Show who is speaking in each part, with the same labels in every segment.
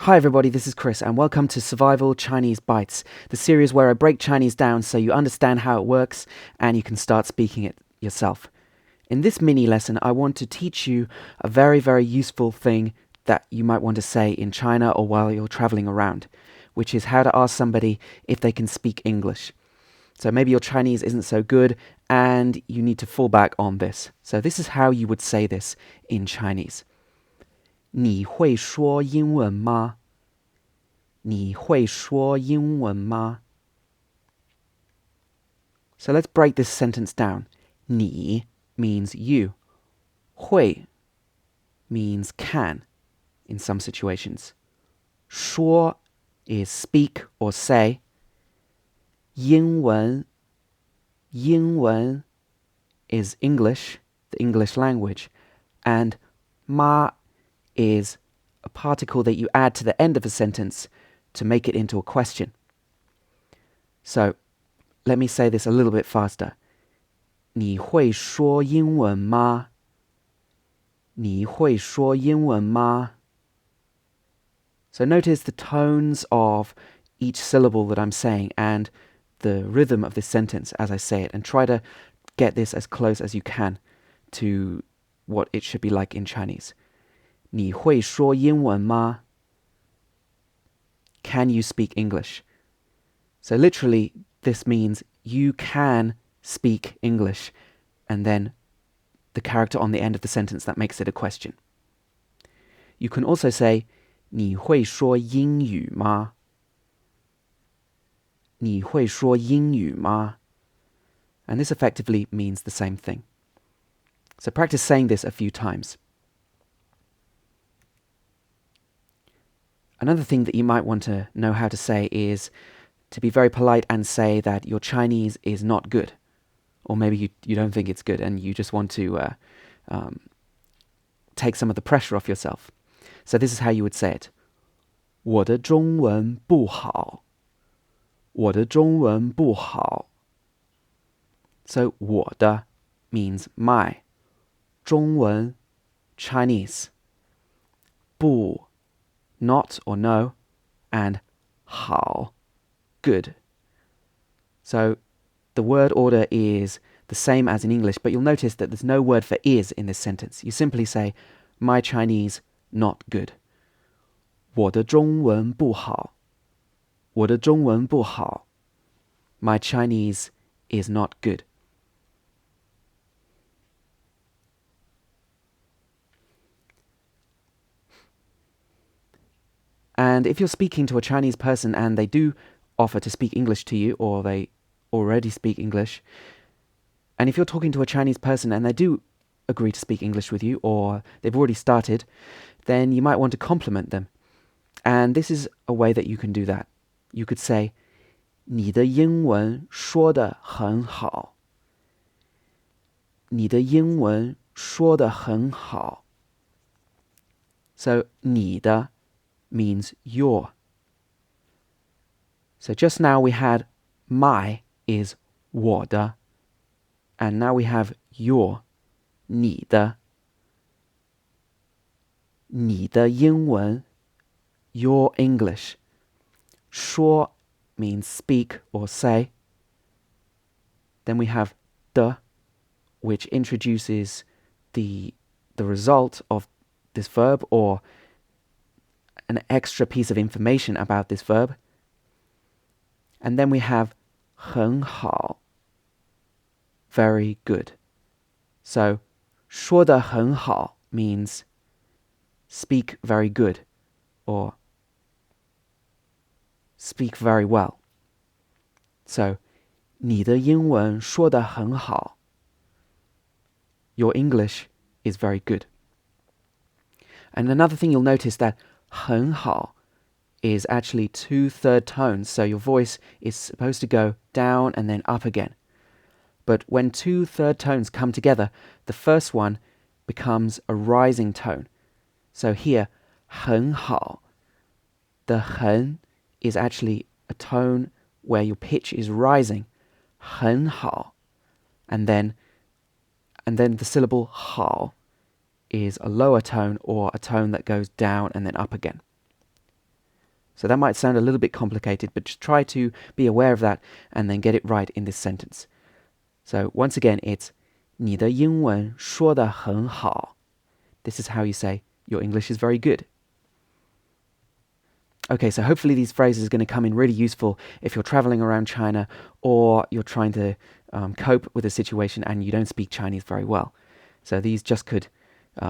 Speaker 1: Hi everybody, this is Chris and welcome to Survival Chinese Bites, the series where I break Chinese down so you understand how it works and you can start speaking it yourself. In this mini lesson, I want to teach you a very, very useful thing that you might want to say in China or while you're traveling around, which is how to ask somebody if they can speak English. So maybe your Chinese isn't so good and you need to fall back on this. So this is how you would say this in Chinese. 你会说英文吗？你会说英文吗？ So let's break this sentence down. 你 means you. 会 means can in some situations. 说 is speak or say. 英文 is English, the English language. And 吗 is a particle that you add to the end of a sentence to make it into a question. So, let me say this a little bit faster. 你会说英文吗？你会说英文吗？ So notice the tones of each syllable that I'm saying and the rhythm of this sentence as I say it, and try to get this as close as you can to what it should be like in Chinese. 你会说英文吗? Can you speak English? So literally, this means you can speak English, and then the character on the end of the sentence that makes it a question. You can also say, 你会说英语吗? 你会说英语吗? And this effectively means the same thing. So practice saying this a few times. Another thing that you might want to know how to say is to be very polite and say that your Chinese is not good. Or maybe you don't think it's good and you just want to take some of the pressure off yourself. So this is how you would say it. 我的中文不好。我的中文不好。So 我的 means my. 中文 Chinese. 不 not or no, and 好 good. So the word order is the same as in English, but you'll notice that there's no word for is in this sentence. You simply say, my Chinese not good. 我的中文不好。我的中文不好。My Chinese is not good. And if you're speaking to a Chinese person and they do offer to speak English to you, or they already speak English, and if you're talking to a Chinese person and they do agree to speak English with you, or they've already started, then you might want to compliment them. And this is a way that you can do that. You could say, 你的英文说得很好。你的英文说得很好。So, 你的 means your. So just now we had my is 我的, and now we have your, 你的. 你的英文 your English. 说 means speak or say. Then we have 的, which introduces the result of this verb or an extra piece of information about this verb. And then we have 很好, very good. So 说得很好 means speak very good or speak very well. So 你的英文说得很好. Your English is very good. And another thing you'll notice that 很好 is actually 2 third tones, so your voice is supposed to go down and then up again. But when 2 third tones come together, the first one becomes a rising tone. So here, 很好, the 很 is actually a tone where your pitch is rising, 很好, and then the syllable 好 is a lower tone or a tone that goes down and then up again. So that might sound a little bit complicated, but just try to be aware of that and then get it right in this sentence. So once again, it's 你的英文说得很好. This is how you say your English is very good. Okay, so hopefully these phrases are going to come in really useful if you're traveling around China or you're trying to cope with a situation and you don't speak Chinese very well. So these just could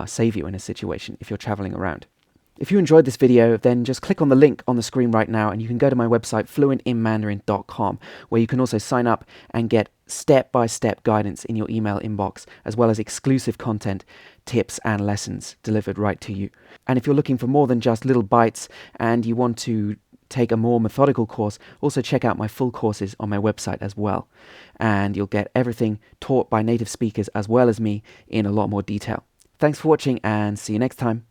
Speaker 1: save you in a situation if you're traveling around. If you enjoyed this video, then just click on the link on the screen right now and you can go to my website fluentinmandarin.com, where you can also sign up and get step-by-step guidance in your email inbox, as well as exclusive content, tips and lessons delivered right to you. And if you're looking for more than just little bites and you want to take a more methodical course, also check out my full courses on my website as well. And you'll get everything taught by native speakers as well as me in a lot more detail. Thanks for watching and see you next time.